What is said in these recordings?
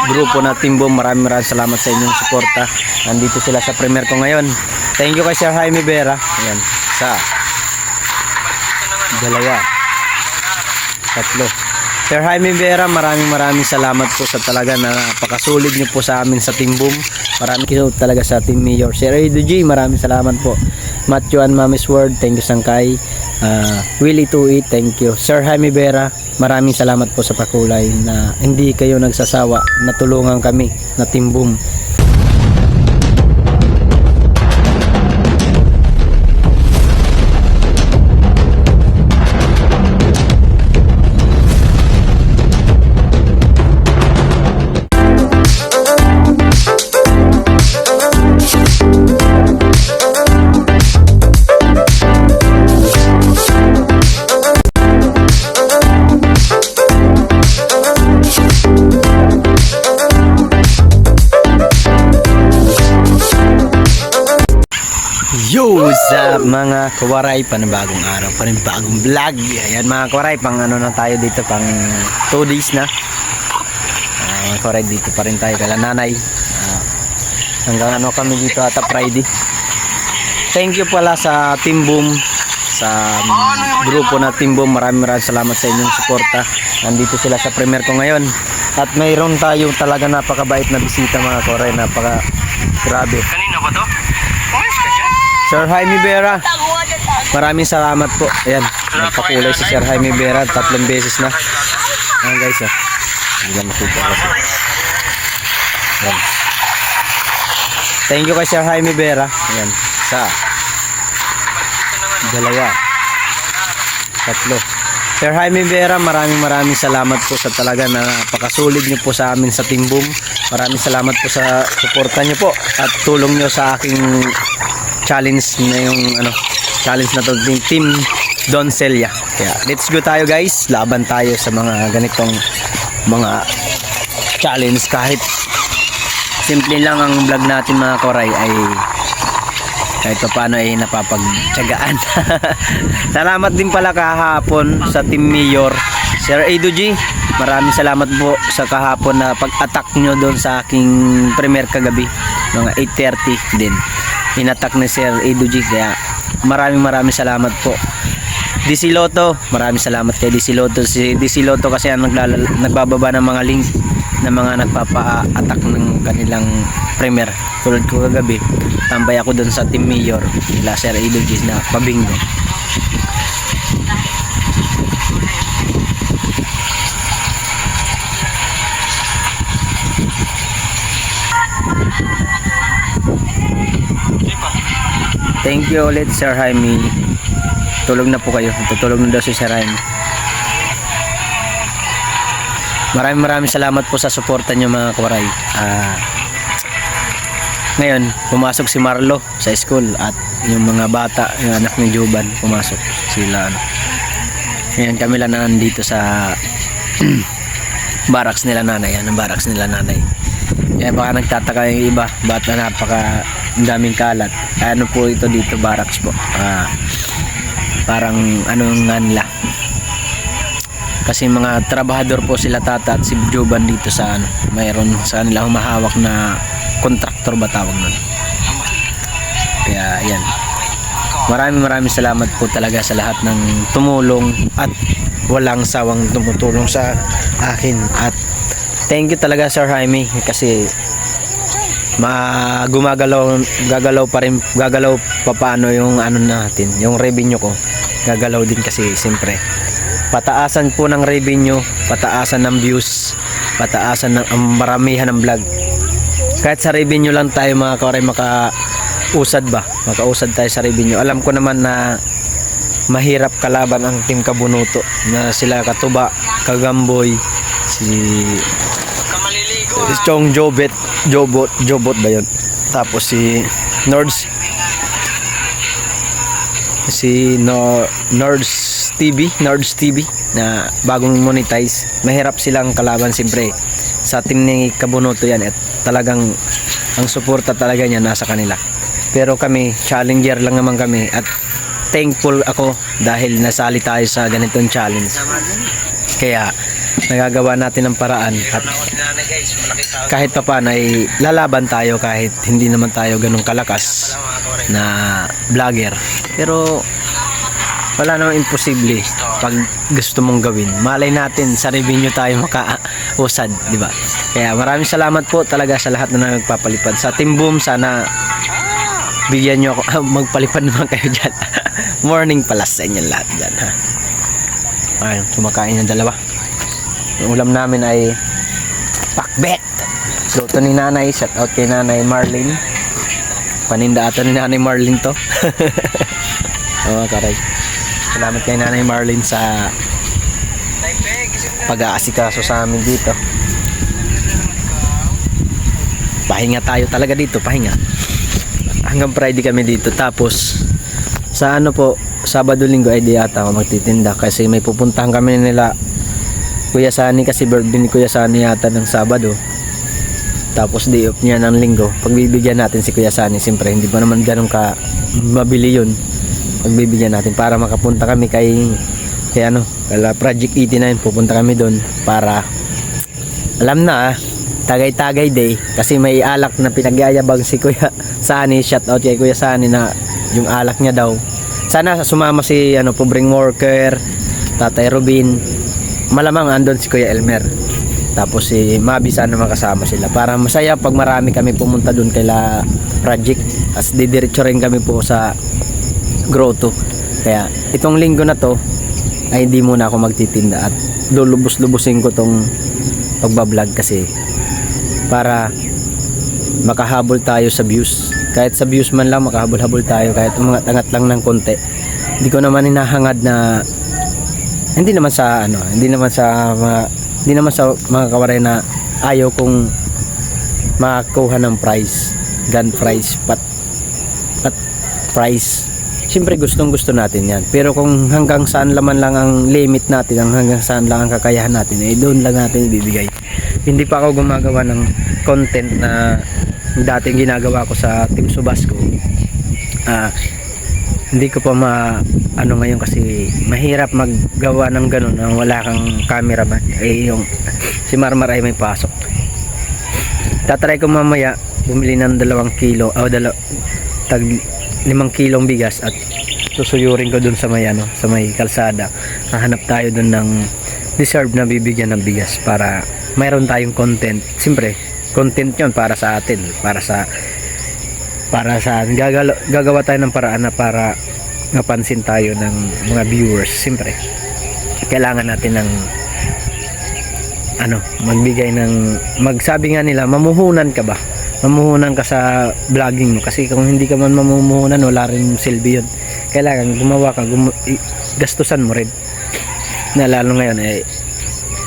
grupo na Team Boom, maraming salamat sa inyong suporta. Nandito sila sa premiere ko ngayon. Thank you kay Sir Jaime Vera. Ayan, sa dalawa, tatlo. Sir Jaime Vera, maraming salamat po sa talaga na napakasulit niyo po sa amin sa Team Boom. Maraming talaga sa Team Mayor. Sir Edo G, maraming salamat po. Matthew and Mami's Word, thank you Sangkay. Willie to Eat, thank you. Sir Jaime Vera, maraming salamat po sa pakulay na hindi kayo nagsasawa na tulungan kami na Team Boom. Yo, sa mga kawaray, panibagong araw, panibagong vlog. Ayan mga kawaray, pang ano na tayo dito, pang 2 days na. Mga kawaray, dito pa rin tayo kala nanay. Hanggang ano kami dito ata Friday. Thank you pala sa Team Boom, sa grupo na Team Boom. Maraming salamat sa inyong suporta. Nandito sila sa premiere ko ngayon. At mayroon tayo talaga napakabait na bisita mga kawaray, napaka grabe. Kanina ba to? Sir Jaime Vera, maraming salamat po. Ayan, nagpakulay si Sir Jaime Vera 3 beses na. Ayan guys, hindi na makita kasi. Ayan. Thank you kay Sir Jaime Vera. Ayan, sa dalawa, tatlo. Sir Jaime Vera, maraming salamat po sa talaga na napakasulit niyo po sa amin sa Team Boom. Maraming salamat po sa suporta niyo po at tulong niyo sa aking challenge na yung challenge na to, Team Don Celia. Kaya let's go tayo guys, laban tayo sa mga ganitong mga challenge. Kahit simple lang ang vlog natin mga koray, ay kahit paano ay napapagtyagaan. Salamat din pala kahapon sa Team Mayor Sir Edo G, maraming salamat po sa kahapon na pag-attack nyo doon sa aking premiere kagabi mga 8:30 din. Inattack ni Sir Edo G, kaya maraming salamat po. DC Lotto, maraming salamat kay DC Lotto. Si DC Lotto kasi ang nagbababa ng mga link ng mga nagpapa-attack ng kanilang premiere. Tulad ko kagabi, tambay ako doon sa Team Mayor nila Sir Edo G na pabingo. Thank you ulit Sir Jaime. Tulog na po kayo. Tutulog na daw si Sir Jaime. Maraming salamat po sa suporta nyo mga kawaray. Ngayon, pumasok si Marlo sa school at yung mga bata, yung anak ni Joban, pumasok sila. Ngayon kami lang nandito sa barracks nila nanay. Ang barracks nila nanay. Kaya baka nagtataka yung iba, bata napaka daming kalat. Ano po ito dito, barracks po. Parang ano nga nila. Kasi mga trabahador po sila tata at si Joban dito sa mayroon sa kanila humahawak na kontraktor ba tawag nun. Kaya yan. Maraming salamat po talaga sa lahat ng tumulong at walang sawang tumutulong sa akin. At thank you talaga Sir Jaime kasi gagalaw pa paano yung natin, yung revenue ko. Gagalaw din kasi siyempre pataasan po ng revenue, pataasan ng views, pataasan ng maramihan ng vlog. Kahit sa revenue lang tayo mga kawaray makausad tayo sa revenue. Alam ko naman na mahirap kalaban ang Team Kabunuto na sila Katuba, Kagamboy, si Chong Jobot ba yun, tapos si Nords TV na bagong monetize. Mahirap silang kalaban siyempre sa team ni Kabunuto yan at talagang ang suporta talaga niya nasa kanila. Pero kami challenger lang naman kami at thankful ako dahil nasali tayo sa ganitong challenge. Kaya nagagawa natin ng paraan at kahit pa paano ay lalaban tayo kahit hindi naman tayo ganun kalakas na vlogger. Pero wala namang imposible pag gusto mong gawin. Malay natin sa revenue tayo makausad, di ba? Kaya maraming salamat po talaga sa lahat na nagpapalipad. Sa Team Boom, sana bigyan nyo ako. Magpalipad naman kayo dyan. Morning pala sa inyo lahat dyan, ha? Ayun, kumakain yung dalawa. Yung ulam namin ay pakbet. Luto ni nanay. Shout out kay nanay Marlene. Paninda ata ni nanay Marlene to. Oo, karay. Salamat kay nanay Marlene sa pag-aasikaso sa amin dito. Pahinga tayo talaga dito, pahinga. Hanggang Friday kami dito. Tapos sa ano po, Sabado Linggo ay di ata ako magtitinda kasi may pupuntahan kami nila Kuya Sani, kasi birthday ni Kuya Sani yata ng Sabado. Tapos day off niya ng Linggo. Pagbibigyan natin si Kuya Sani, siyempre hindi pa naman ganun ka mabili yun. Pagbibigyan natin para makapunta kami kay ano, kala Project 89, pupunta kami doon para alam na Tagay-Tagay Day, kasi may alak na pinagyayabang si Kuya Sani. Shout out kay Kuya Sani na yung alak niya daw. Sana sumama si ano, pobreng worker, Tatay Robin, malamang andon si Kuya Elmer, tapos si Mabi, sana makasama sila para masaya pag marami kami pumunta doon kay Project. As didiretso rin kami po sa Grotto. Kaya itong linggo na to ay hindi muna ako magtitinda at lulubos-lubusin ko tong pagbablog kasi para makahabol tayo sa views. Kahit sa views man lang makahabol-habol tayo, kahit umangat-angat lang ng konti. Hindi ko naman hinahangad na hindi naman sa mga kawaray na ayaw kong makakuha ng prize, gun prize, pat prize. Siyempre gustong gusto natin yan, pero kung hanggang saan laman lang ang limit natin, hanggang saan lang ang kakayahan natin, eh doon lang natin ibibigay. Hindi pa ako gumagawa ng content na dating ginagawa ko sa Team Subasco. Hindi ko pa ano ngayon kasi mahirap maggawa ng ganun nang wala kang cameraman. Yung si Marmar ay may pasok. Tatry ko mamaya bumili ng 2 kilo o 5 kilong bigas at susuyurin ko dun sa may sa may kalsada. Hahanap tayo dun ng deserve na bibigyan ng bigas para mayroon tayong content. Siyempre content yun para sa atin, para sa gagawa tayo ng paraan na para mapansin tayo ng mga viewers. Siyempre kailangan natin ng magbigay ng, magsabi nga nila, mamuhunan ka ba? Mamuhunan ka sa vlogging mo, kasi kung hindi ka man mamumuhunan wala rin silbi yun. Kailangan gumawa ka, gastusan mo rin, na lalo ngayon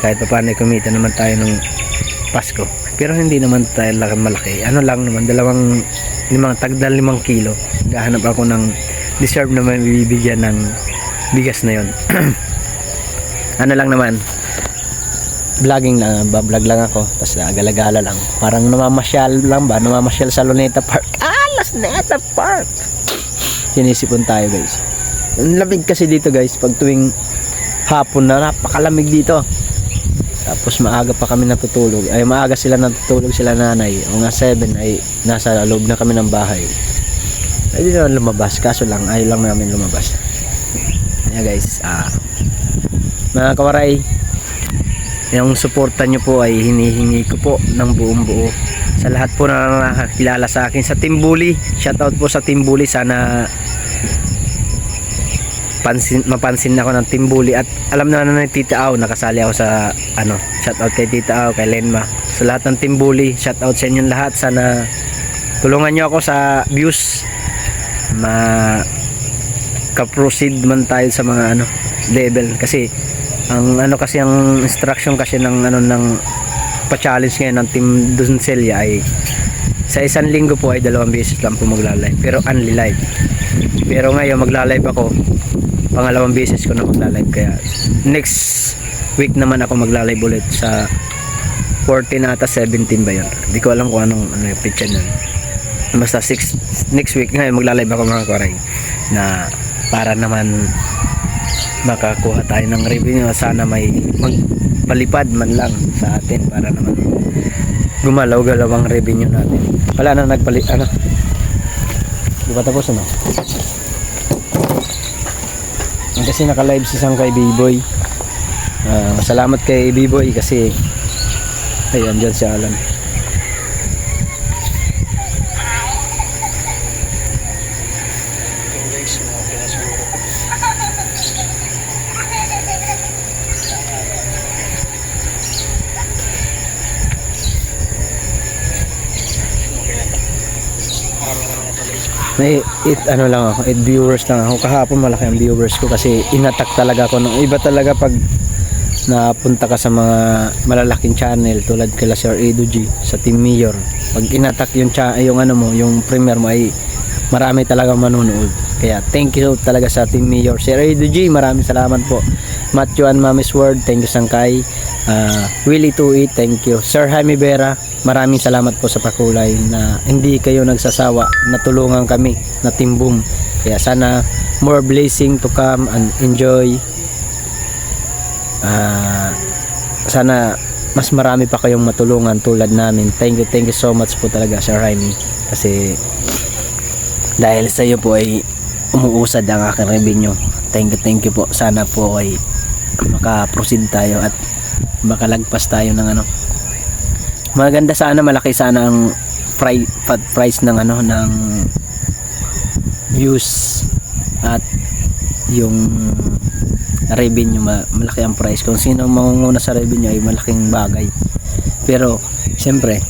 kahit pa paano kumita naman tayo ng Pasko, pero hindi naman tayo malaki. Ano lang naman, tagdal 5 kilo. Gahanap ako ng deserve na mabibigyan ng bigas na yon. Ano lang naman, vlogging lang, bablog lang ako, tapos galagala lang, parang namamasyal sa Luneta Park. Las Luneta Park, sinisipon tayo guys. Ang lamig kasi dito guys, pag tuwing hapon na napakalamig dito. Tapos maaga pa kami natutulog, maaga sila natutulog, sila nanay, mga 7 ay nasa loob na kami ng bahay. Hindi naman lumabas, kaso lang ayaw lang namin lumabas. Kaya guys, mga kawaray, yung suporta nyo po ay hinihingi ko po ng buong buo sa lahat po na nakakilala sa akin sa Team Bully. Shoutout po sa Team Bully, sana mapansin ako ng Team Bully. At alam na ni Tita Au, nakasali ako sa shoutout kay Tita Au, kay Lenma, sa lahat ng Team Bully. Shoutout sa inyong lahat, sana tulungan nyo ako sa views, ka-proceed man tayo sa mga level, kasi ang instruction kasi ng pa-challenge ngayon ng Team Doncelia ay sa isang linggo po ay 2 beses lang po magla-live, pero only live. Pero ngayon magla-live ako, pangalawang beses ko na magla-live, kaya next week naman ako magla-live ulit sa 14 ata 17 ba yun, hindi ko alam kung anong yung picture nun. Basta next week ngayon magla-live ako mga koray, na para naman makakuha tayo ng revenue, sana may magpalipad man lang sa atin para naman gumalaw-galaw ang revenue natin. Wala nang nagpalit, ano, di ba tapos, ano? Kasi naka-live si isang kay B-Boy. Salamat kay B-Boy kasi ayan, dyan si Alan. Ano lang ako, 8 viewers lang ako. Kahapon malaki ang viewers ko kasi inatak talaga ako ng iba talaga pag napunta ka sa mga malalaking channel tulad kila Sir Edo G sa Team Mayor. Pag inatak yung ano mo, yung premiere mo ay marami talaga manonood. Kaya thank you talaga sa Team Mayor. Sir Edo G, maraming salamat po. Matthew and Mami's Word, thank you Sangkay. Willie to Eat, thank you. Sir Jaime Vera, maraming salamat po sa pakulay na hindi kayo nagsasawa na tulungan kami na Team Boom. Kaya sana more blessing to come and enjoy. Sana mas marami pa kayong matulungan tulad namin. Thank you so much po talaga Sir Jaime. Kasi dahil sa iyo po ay umuusad ang aking revenue. Thank you po. Sana po ay maka-proceed tayo at makalagpas tayo ng ano. Maganda sana, malaki sana ang price ng ano, ng views at yung revenue. Malaki ang price. Kung sino mangunguna sa revenue ay malaking bagay. Pero siyempre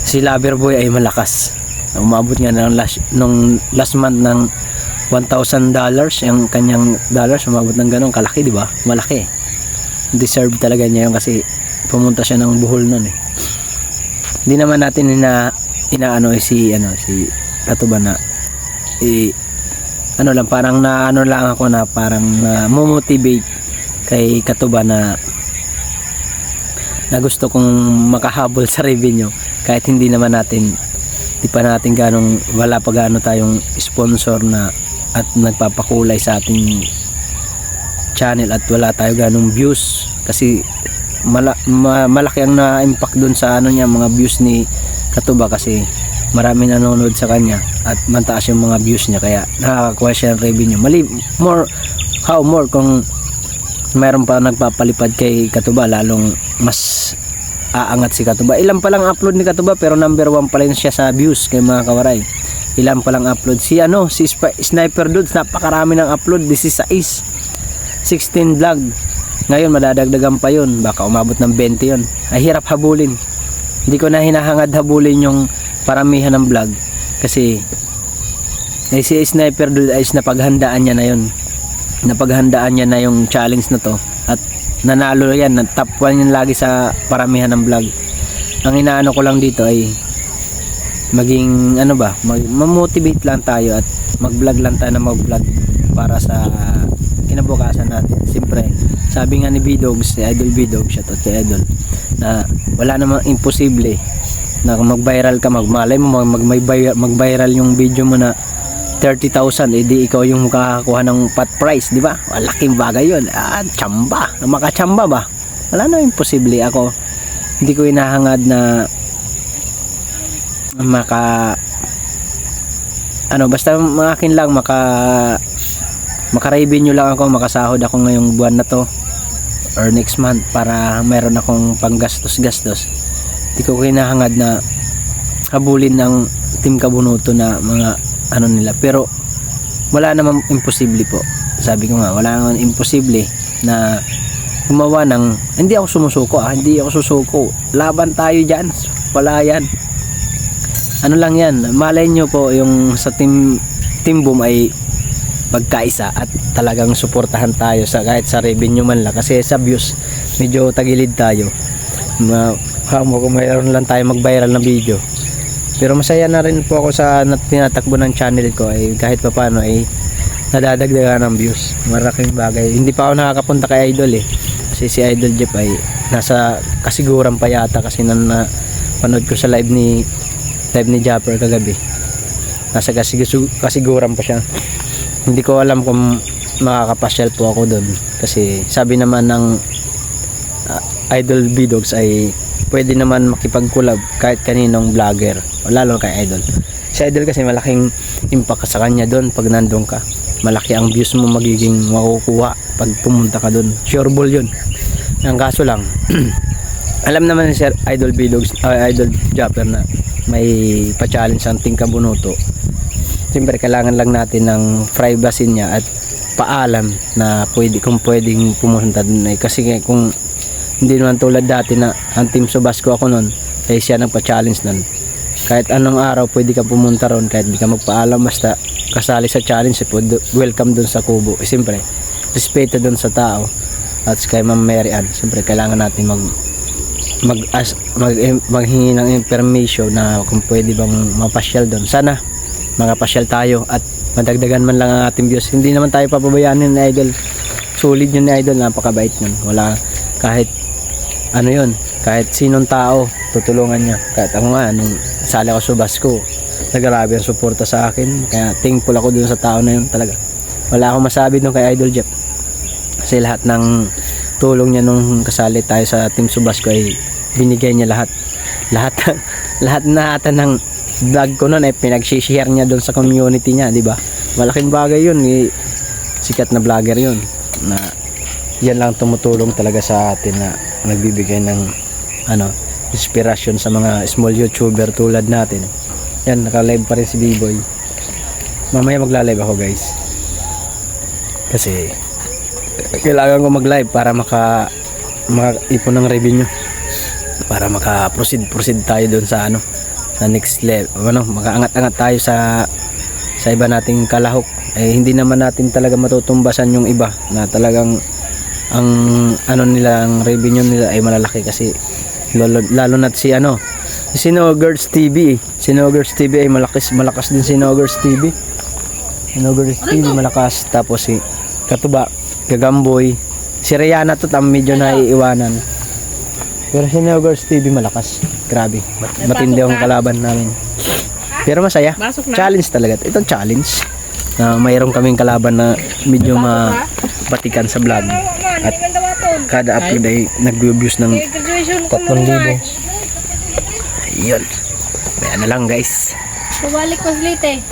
si Loverboy ay malakas. Umabot nga ng last month ng $1,000 yung kanyang dollars, umabot ng ganun kalaki, di ba? Malaki. Deserve talaga niya yun kasi pumunta siya ng Bohol noon eh. Hindi naman natin inaano si Katuba na ano lang, parang na ano lang ako na parang motivate kay Katuba na gusto kong makahabol sa revenue kahit hindi naman natin, di pa natin ganong, wala pa gaano tayong sponsor na at nagpapakulay sa ating channel at wala tayo ganong views kasi malaki ang na-impact dun sa ano niya, mga views ni Katuba kasi marami nanonood sa kanya at mataas yung mga views niya kaya nakakakuha siya ng revenue. How more kung mayroon pa nagpapalipad kay Katuba, lalong mas aangat si Katuba. Ilan pa lang upload ni Katuba pero number 1 pa rin siya sa views kay mga kawaray. Ilan pa lang upload. Si Sniper Dudes, napakarami ng upload. 16 vlog. Ngayon madadagdagan pa yun. Baka umabot ng 20 yun. Ay hirap habulin. Hindi ko na hinahangad habulin yung paramihan ng vlog. Kasi si Sniper Dudes ay napaghandaan niya na yun. Napaghandaan niya na yung challenge na to. At nanalo yan. Top 1 yan lagi sa paramihan ng vlog. Ang inaano ko lang dito ay maging ano ba, ma-motivate lang tayo at mag-vlog lang tayo na mag-vlog para sa kinabukasan natin. Siyempre, sabi nga ni B-Dogs, si Idol B-Dogs, siya to, si Idol, na wala namang imposible na mag-viral ka, magmalay mo, mag-viral yung video mo na 30,000, edi ikaw yung makakakuha ng pot price, di ba? Malaking bagay yun. Tsamba, makachamba ba? Wala namang imposible. Ako, hindi ko inahangad na basta akin lang maka-revenue lang ako, makasahod ako ngayong buwan na to or next month para meron akong panggastos-gastos. Hindi ko kinahangad na habulin ng Team Kabunuto na mga ano nila, pero wala namang imposible po. Sabi ko nga, wala namang imposible na gumawa ng, hindi ako sumusuko hindi ako susuko, laban tayo dyan, wala yan. Ano lang yan, malay nyo po yung sa Team Boom ay pagkaisa at talagang suportahan tayo sa kahit sa revenue man lang kasi sa views medyo tagilid tayo. Kung mayroon lang tayo mag-viral na video. Pero masaya na rin po ako sa tinatakbo ng channel ko ay kahit pa paano ay nadadagdagan ng views. Malaking bagay. Hindi pa ako nakakapunta kay Idol eh. Kasi si Idol Jeff ay nasa kasiguran pa yata kasi panood ko sa live ni Japper kagabi. Nasa kasiguran pa siya. Hindi ko alam kung makakapasyal po ako doon kasi sabi naman ng Idol B-Dogs ay pwede naman makipag-collab kahit kaninong vlogger, lalo kay Idol. Si Idol kasi malaking impact sa kanya doon pag nandun ka. Malaki ang views mo magiging makukuha pag pumunta ka doon. Sure ball yun. Ang kaso lang, alam naman ni Sir Idol Bilogs, Idol Japper na may pa-challenge ang Team Kabunuto. Siyempre kailangan lang natin ng privacy niya at paalam na kung pwedeng pumunta doon. Kasi kung hindi naman tulad dati na ang Team Subasco ako noon, eh siya nagpa-challenge nun. Kahit anong araw pwede ka pumunta ron, kahit di ka magpaalam, basta kasali sa challenge, welcome dun sa kubo. Siyempre, respeto dun sa tao. At kay Ma'am Mary Ann, siyempre kailangan natin maghingi ng information na kung pwede bang mapasyal doon. Sana makapasyal tayo at madagdagan man lang ang ating views. Hindi naman tayo papabayaan ni Idol. Solid yun ni Idol, napakabait nun. Wala kahit ano yun, kahit sinong tao tutulungan niya. Kahit ako nga nung sali ako sa Subasco, nagarabi ang suporta sa akin, kaya thankful ako dun sa tao na yun talaga. Wala akong masabi dun kay Idol Jeff kasi lahat ng tulong niya nung kasali tayo sa Team Subasco ay binigay niya lahat na ata ng vlog ko noon ay pinag-share niya doon sa community niya, di ba? Malaking bagay yun, sikat na vlogger yun na yan lang tumutulong talaga sa atin, na nagbibigay ng inspirasyon sa mga small YouTuber tulad natin. Yan, naka-live pa rin si B-Boy. Mamaya magla-live ako, guys, kasi kailangan ko mag-live para maka-ipon ng revenue, para maka-proceed tayo doon sa sa next level, makaangat-angat tayo sa iba nating kalahok. Hindi naman natin talaga matutumbasan yung iba na talagang ang nila, ang revenue nila ay malalaki, kasi lalo na si Sinogers TV. Sinogers TV ay malakas din. Sinogers TV malakas. Tapos si Katuba, Gagamboy, si Rihanna to medyo naiiwanan, pero Sinogers TV malakas. Grabe, matindi ang kalaban namin, pero masaya. Challenge talaga ito, challenge na mayroon kaming kalaban na medyo mabatikan sa vlog, at kada upload ay nag-views ng 3,000. Ayun, kaya na lang, guys. Pabalik ko slite.